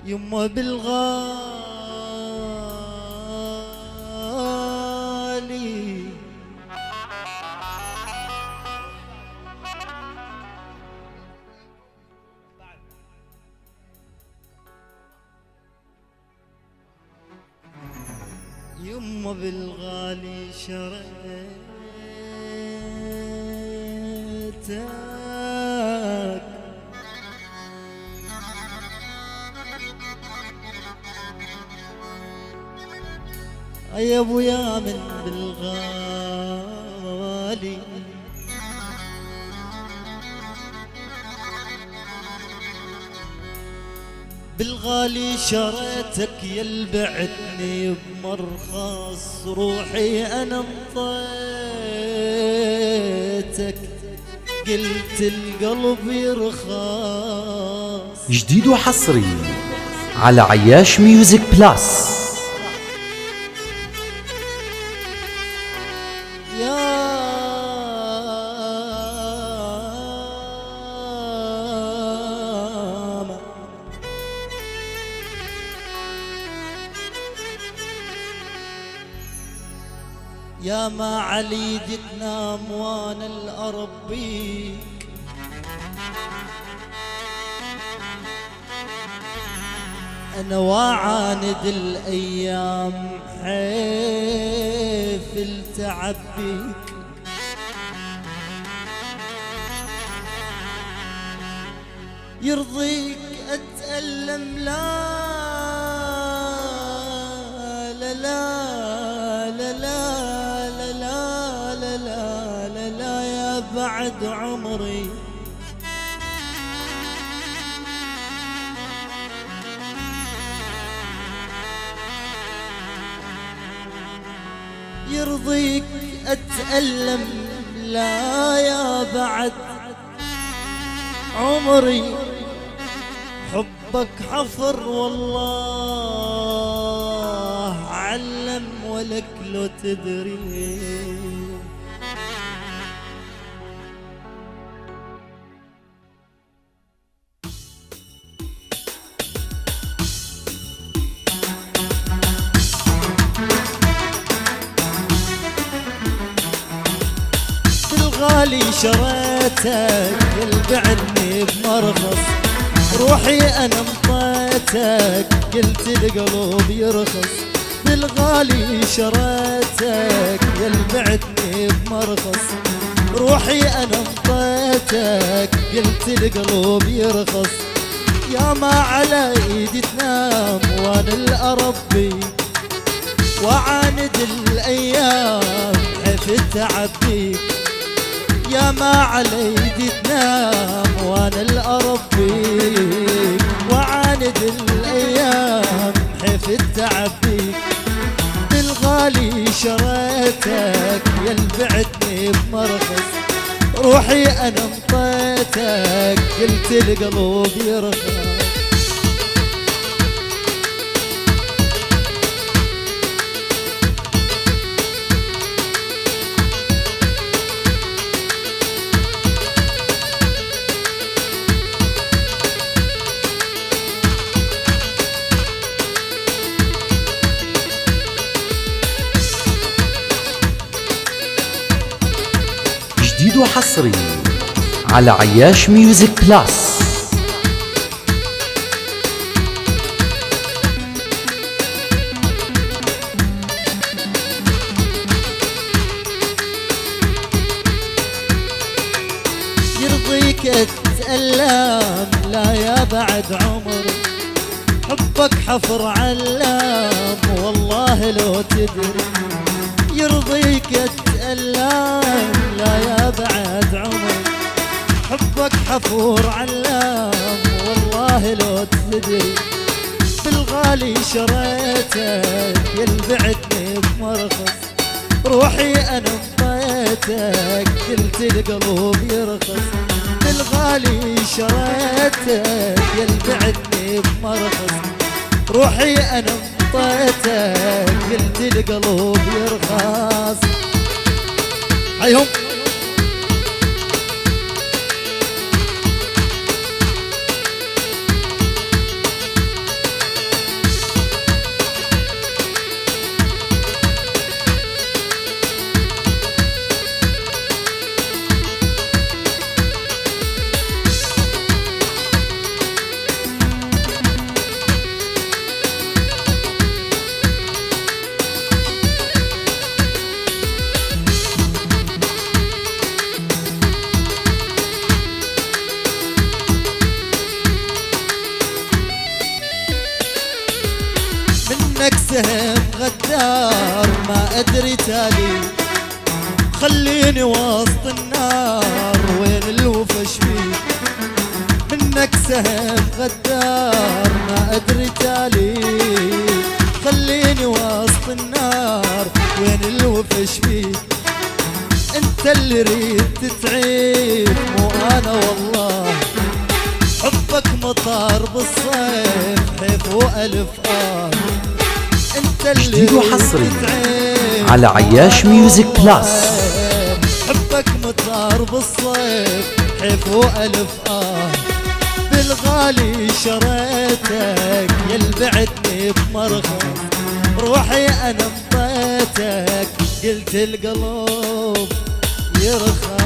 يما بالغالي يما بالغالي شريتك يا ابويا من بالغالي بالغالي شريتك يا البعدني بمرخص روحي انا انطيتك قلت القلب يرخص. جديد وحصري على عياش ميوزك بلاس. يا ما عليدي تنام وانا الاربيك انا واعاند الايام حيف التعب بيك يرضيك اتألم لا لا لا لا لا لا لا لا لا لا يا بعد عمري يرضيك اتألم لا يا بعد عمري حبك حفر والله علم ولك لو تدري. بالغالي شريتك البعني بمرخص روحي انا انطيتك قلت القلب يرخص. بالغالي شريتك يا البعدني بمرخص روحي انا انطيتك قلت القلب يرخص. يا ما على ايدي تنام وانا الاربي وعاند الايام حيف التعب بيك. يا ما على ايدي تنام وانا الاربيك وعاند الايام حيف التعب بيك. بالغالي شريتك يا البعدني بمرخص روحي انا انطيتك قلت القلب يرخص. جديد وحصري على عياش ميوزك بلاس. يرضيك اتألم لا يا بعد عمري حبك حفر علام والله لو تدري. يرضيك اتألم لا يا بعد عمري حبك حفور علام والله لو تدري. بالغالي شريتك يا البعدني بمرخص روحي انا انطيتك قلت القلب يرخص. بالغالي شريتك يا البعدني بمرخص روحي انا انطيتك قلت القلب يرخص. هيهم سهم غدار ما أدري تالي، خليني وسط النار وين الوفا شبيك. منك سهم غدار ما أدري تالي، خليني وسط النار وين الوفا شبيك. انت اللي ريد تتعيب مو انا والله، حبك مطار بالصيف حيف والف انت اللي جديد وحصري تتعيب على عياش ميوزك بلاس. حبك مطار بالصيف حيف والف بالغالي شريتك يلبعدني بمرخص، روحي انا مطيتك قلت القلب يرخص.